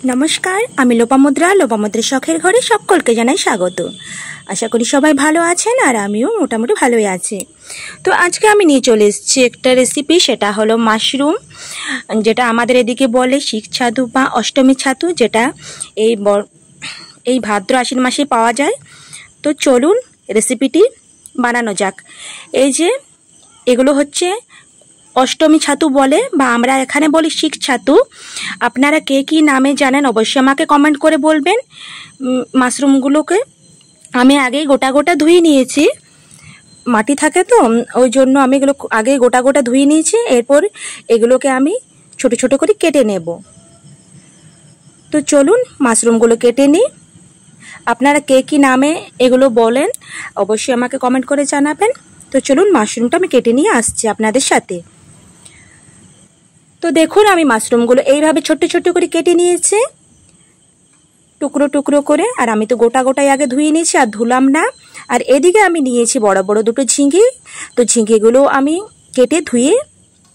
नमस्कार आमी लोपामुद्रा लोपामुद्रा शखेर घरे सकलके जानाई स्वागत। आशा करी सबाई भालो आछेन और आमिও मोटामुटी भालोई आछि। तो आज के आमी निये चले एसेछि एकटा रेसिपि, सेटा हलो माशरूम, जेटा आमादेर एदिके बोले शीख छातु बा अष्टमी छातु, जेटा এই ভাদ্র আশ্বিন মাসে পাওয়া যায়। তো চলুন রেসিপিটি বানানো যাক। এই যে এগুলো হচ্ছে অষ্টমী ছাতু বলে বা আমরা এখানে বলি শিখ ছাতু। আপনারা কে কি নামে জানেন অবশ্যই আমাকে কমেন্ট করে বলবেন। মাশরুমগুলোকে আমি আগেই গোটা গোটা ধুয়ে নিয়েছি, মাটি থাকে তো ওই জন্য আমি এগুলো আগে গোটা গোটা ধুয়ে নিয়েছি। এরপর এগুলোকে আমি ছোট ছোট করে কেটে নেব। তো চলুন মাশরুমগুলো কেটে নিই। আপনারা কে কি নামে এগুলো বলেন অবশ্যই আমাকে কমেন্ট করে জানাবেন। তো চলুন মাশরুমটা আমি কেটে নিয়ে আসছি আপনাদের সাথে। তো দেখুন আমি মাশরুমগুলো এইভাবে ছোট ছোট করে কেটে নিয়েছি, টুকরো টুকরো করে। আর আমি তো গোটা গোটাই আগে ধুয়ে নিয়েছি, আর ধুলাম না। আর এদিকে আমি নিয়েছি বড় বড় দুটো ঝিঙে। তো ঝিঙেগুলো আমি কেটে ধুয়ে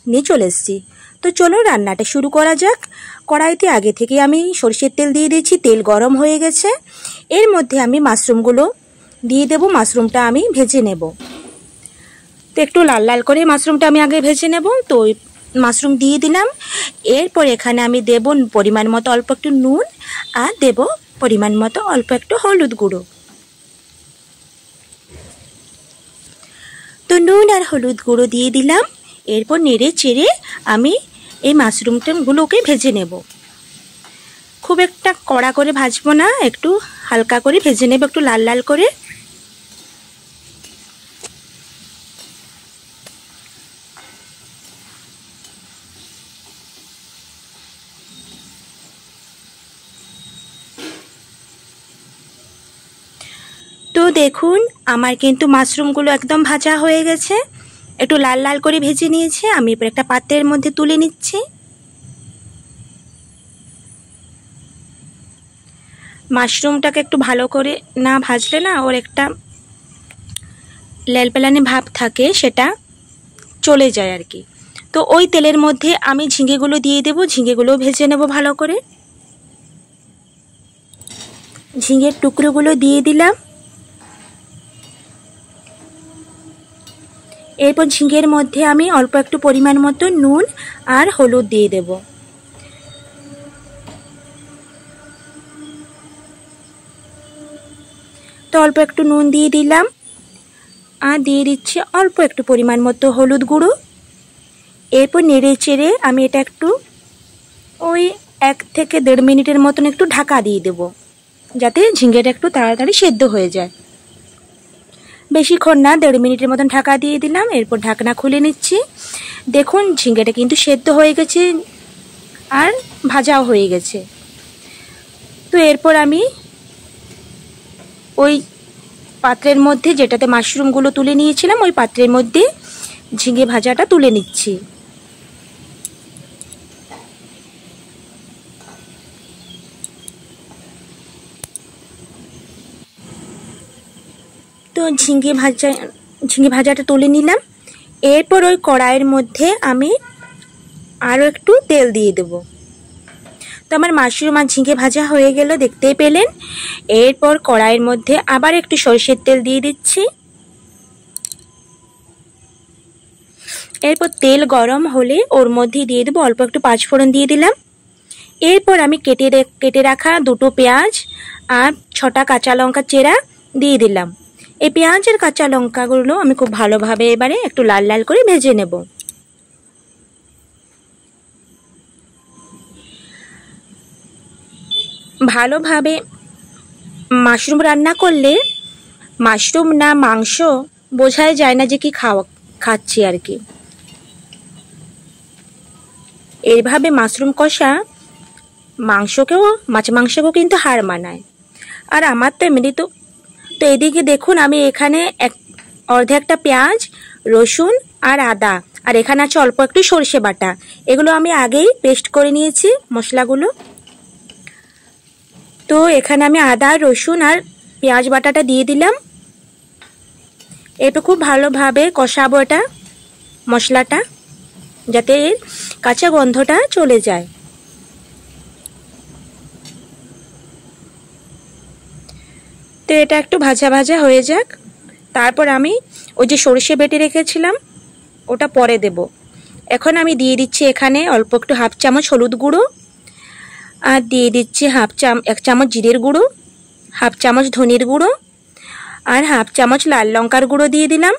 নিয়ে চলে এসেছি। তো চলো রান্নাটা শুরু করা যাক। কড়াইতে আগে থেকে আমি সরষের তেল দিয়ে দিয়েছি, তেল গরম হয়ে গেছে। এর মধ্যে আমি মাশরুমগুলো দিয়ে দেব। মাশরুমটা আমি ভেজে নেব। তো একটু লাল লাল করে মাশরুমটা আমি আগে ভেজে নেব। তো মাশরুম দিয়ে দিলাম। এরপর এখানে আমি দেব পরিমাণ মতো অল্প একটু নুন, আর দেব পরিমাণ মতো অল্প একটু হলুদ গুঁড়ো। তো নুন আর হলুদ গুঁড়ো দিয়ে দিলাম। এরপর নেড়ে চেড়ে আমি এই মাশরুমগুলোকে ভেজে নেব। খুব একটা কড়া করে ভাজবো না, একটু হালকা করে ভেজে নেব, একটু লাল লাল করে। তো দেখুন আমার কিন্তু মাশরুমগুলো একদম ভাজা হয়ে গেছে, একটু লাল লাল করে ভেজে নিয়েছি। আমি এবার একটা পাত্রের মধ্যে তুলে নিচ্ছি। মাশরুমটাকে একটু ভালো করে না ভাজলে না ওর একটা লেলপেলানি ভাব থাকে, সেটা চলে যায় আর কি। তো ওই তেলের মধ্যে আমি ঝিঙেগুলো দিয়ে দেব, ঝিঙেগুলো ভেজে নেব ভালো করে। ঝিঙের টুকরোগুলো দিয়ে দিলাম। এরপর ঝিঙের মধ্যে আমি অল্প একটু পরিমাণ মতো নুন আর হলুদ দিয়ে দেব। তো অল্প একটু নুন দিয়ে দিলাম, আর দিয়ে দিচ্ছি অল্প একটু পরিমাণ মতো হলুদ গুঁড়ো। এরপর নেড়ে চেড়ে আমি এটা একটু ওই 1 থেকে 1.5 মিনিটের মতন একটু ঢাকা দিয়ে দেব, যাতে ঝিঙেটা একটু তাড়াতাড়ি সেদ্ধ হয়ে যায়। বেশিক্ষণ না, 1.5 মিনিটের মতন ঢাকা দিয়ে দিলাম। এরপর ঢাকনা খুলে নিচ্ছি। দেখুন ঝিঙেটা কিন্তু সেদ্ধ হয়ে গেছে আর ভাজাও হয়ে গেছে। তো এরপর আমি ওই পাত্রের মধ্যে যেটাতে মাশরুমগুলো তুলে নিয়েছিলাম, ওই পাত্রের মধ্যে ঝিঙে ভাজাটা তুলে নিচ্ছি। তো ঝিঙে ভাজাটা তুলে নিলাম। এরপর ওই কড়াইয়ের মধ্যে আমি আরও একটু তেল দিয়ে দেব। তো আমার মাশরুম আর ঝিঙে ভাজা হয়ে গেল, দেখতেই পেলেন। এরপর কড়াইয়ের মধ্যে আবার একটু সরষের তেল দিয়ে দিচ্ছি। এরপর তেল গরম হলে ওর মধ্যে দিয়ে দেবো অল্প একটু পাঁচফোড়ন দিয়ে দিলাম। এরপর আমি কেটে রাখা দুটো পেঁয়াজ আর 6টা কাঁচা লঙ্কা চেরা দিয়ে দিলাম। এই পেঁয়াজ আর কাঁচা লঙ্কাগুলো আমি খুব ভালোভাবে এবারে একটু লাল লাল করে ভেজে নেব। ভালোভাবে মাশরুম রান্না করলে মাশরুম না মাংস বোঝাই যায় না যে কি খাচ্ছি আর কি। এইভাবে মাশরুম কষা মাছ মাংসকেও কিন্তু হার মানায়। আর আমার তো এমনি তো এদিকে দেখুন আমি এখানে অর্ধেকটা পেঁয়াজ, রসুন আর আদা, আর এখানে আছে অল্প একটু সরষে বাটা। এগুলো আমি আগেই পেস্ট করে নিয়েছি মশলাগুলো। তো এখানে আমি আদা, রসুন আর পেঁয়াজ বাটাটা দিয়ে দিলাম। এরপর খুব ভালোভাবে কষাবো এটা মশলাটা, যাতে কাঁচা গন্ধটা চলে যায়। তো এটা একটু ভাজা ভাজা হয়ে যাক, তারপর আমি ওই যে সরষে বেটে রেখেছিলাম ওটা পরে দেব। এখন আমি দিয়ে দিচ্ছি এখানে অল্প একটু হাফ চামচ হলুদ গুঁড়ো, আর দিয়ে দিচ্ছি এক চামচ জিরের গুঁড়ো, হাফ চামচ ধনের গুঁড়ো, আর হাফ চামচ লাল লঙ্কার গুঁড়ো দিয়ে দিলাম,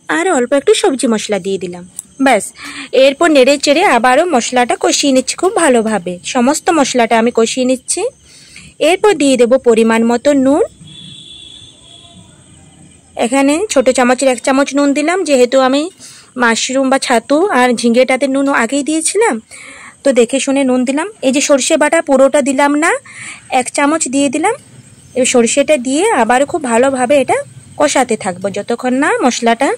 আর অল্প একটু সবজি মশলা দিয়ে দিলাম। ব্যাস, এরপর নেড়ে চেড়ে আবারও মশলাটা কষিয়ে নিচ্ছি খুব ভালোভাবে। সমস্ত মশলাটা আমি কষিয়ে নিচ্ছি। এরপর দিয়ে দেব পরিমাণ মতো নুন। এখানে ছোট চামচের 1 চামচ নুন দিলাম, যেহেতু আমি মাশরুম বা ছাতু আর ঝিঙেটাতে নুন আগেই দিয়েছিলাম, তো দেখে শুনে নুন দিলাম। এই যে সরষে বাটা পুরোটা দিলাম না, 1 চামচ দিয়ে দিলাম। এই সরষেটা দিয়ে আবার খুব ভালোভাবে এটা কষাতে থাকবো যতক্ষণ না মশলাটা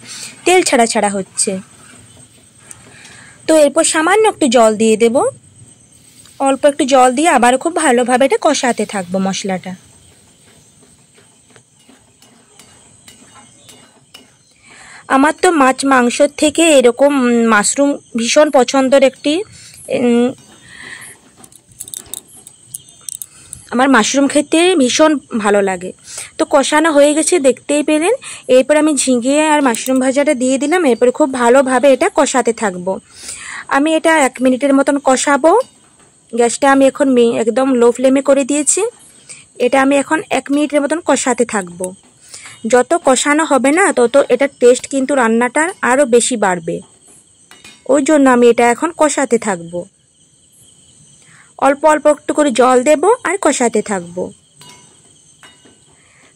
তেল ছাড়া ছাড়া হচ্ছে। তো এরপর সামান্য একটু জল দিয়ে দেব, অল্প একটু জল দিয়ে আবার খুব ভালোভাবে এটা কষাতে থাকবো মশলাটা। আমার তো মাছ মাংসর থেকে এরকম মাশরুম ভীষণ পছন্দের একটি, আমার মাশরুম খেতে ভীষণ ভালো লাগে। তো কষানো হয়ে গেছে দেখতেই পেলেন। এরপর আমি ঝিঙে আর মাশরুম ভাজাটা দিয়ে দিলাম। এরপর খুব ভালোভাবে এটা কষাতে থাকবো। আমি এটা 1 মিনিটের মতন কষাবো। গ্যাসটা আমি এখন একদম লো ফ্লেমে করে দিয়েছি। এটা আমি এখন 1 মিনিটের মতন কষাতে থাকবো। যত কষানো হবে না তত এটার টেস্ট কিন্তু রান্নাটার আরও বেশি বাড়বে। ওই জন্য আমি এটা এখন কষাতে থাকবো। অল্প অল্প একটু করে জল দেব আর কষাতে থাকবো।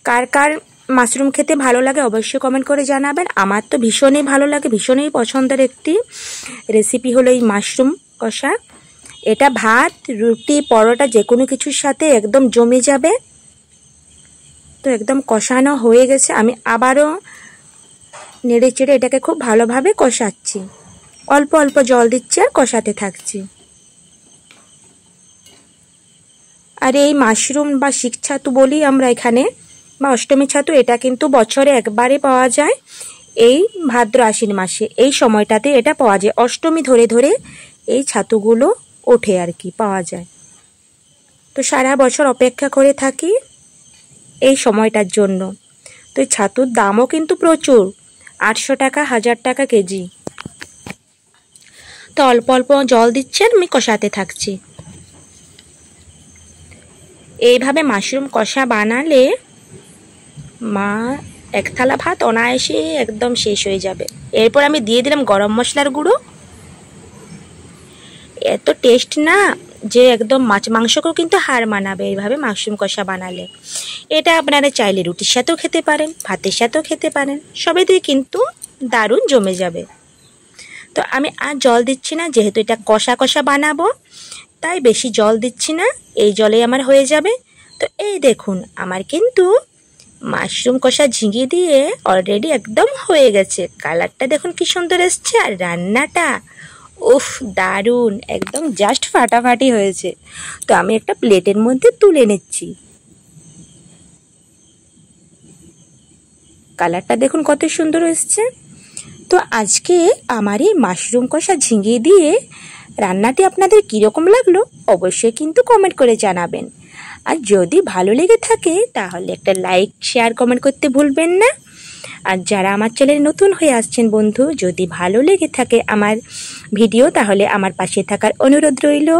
কার কার মাশরুম খেতে ভালো লাগে অবশ্যই কমেন্ট করে জানাবেন। আমার তো ভীষণই ভালো লাগে, ভীষণই পছন্দের একটি রেসিপি হলো এই মাশরুম কষা। এটা ভাত, রুটি, পরোটা যে কোনো কিছুর সাথে একদম জমে যাবে। তো একদম কষানো হয়ে গেছে। আমি আবারও নেড়ে চেড়ে এটাকে খুব ভালোভাবে কষাচ্ছি। অল্প অল্প জল দিচ্ছি আর কষাতে থাকছি। আর এই মাশরুম বা শিক ছাতু বলি আমরা এখানে, বা অষ্টমী ছাতু, এটা কিন্তু বছরে একবারে পাওয়া যায়। এই ভাদ্র আশ্বিন মাসে এই সময়টাতে এটা পাওয়া যায়। অষ্টমী ধরে ধরে এই ছাতুগুলো ওঠে আর কি, পাওয়া যায়। তো সারা বছর অপেক্ষা করে থাকি এই সময়টার জন্য। তো এই ছাতুর দামও কিন্তু প্রচুর, 800 টাকা, 1000 টাকা কেজি। তো অল্প অল্প জল দিচ্ছি আর আমি কষাতে থাকছি। এইভাবে মাশরুম কষা বানালে মা 1 থালা ভাত অনায়াসে একদম শেষ হয়ে যাবে। এরপর আমি দিয়ে দিলাম গরম মশলার গুঁড়ো। এত টেস্ট না যে একদম মাছ মাংসকেও কিন্তু হার মানাবে এইভাবে মাশরুম কষা বানালে। এটা আপনারা চাইলে রুটির সাথেও খেতে পারেন, ভাতের সাথেও খেতে পারেন, সবেতেই কিন্তু দারুণ জমে যাবে। তো আমি আর জল দিচ্ছি না, যেহেতু এটা কষা কষা বানাবো তাই বেশি জল দিচ্ছি না, এই জলেই আমার হয়ে যাবে। তো এই দেখুন আমার কিন্তু মাশরুম কষা ঝিঙে দিয়ে অলরেডি একদম হয়ে গেছে। কালারটা দেখুন কি সুন্দর এসছে, আর রান্নাটা উফ দারুণ, একদম জাস্ট ফাটাফাটি হয়েছে। তো আমি একটা প্লেটের মধ্যে তুলে নিচ্ছি। কালারটা দেখুন কত সুন্দর এসছে। তো আজকে আমার এই মাশরুম কষা ঝিঙে দিয়ে রান্নাটি আপনাদের কীরকম লাগলো অবশ্যই কিন্তু কমেন্ট করে জানাবেন। আর যদি ভালো লেগে থাকে তাহলে একটা লাইক, শেয়ার, কমেন্ট করতে ভুলবেন না। আর যারা আমার চ্যানেলে নতুন হয়ে আসছেন বন্ধু, যদি ভালো লেগে থাকে আমার ভিডিও তাহলে আমার পাশে থাকার অনুরোধ রইল।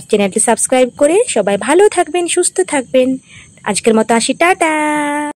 চ্যানেলটি সাবস্ক্রাইব করে সবাই ভালো থাকবেন, সুস্থ থাকবেন। আজকের মতো আসি, টাটা।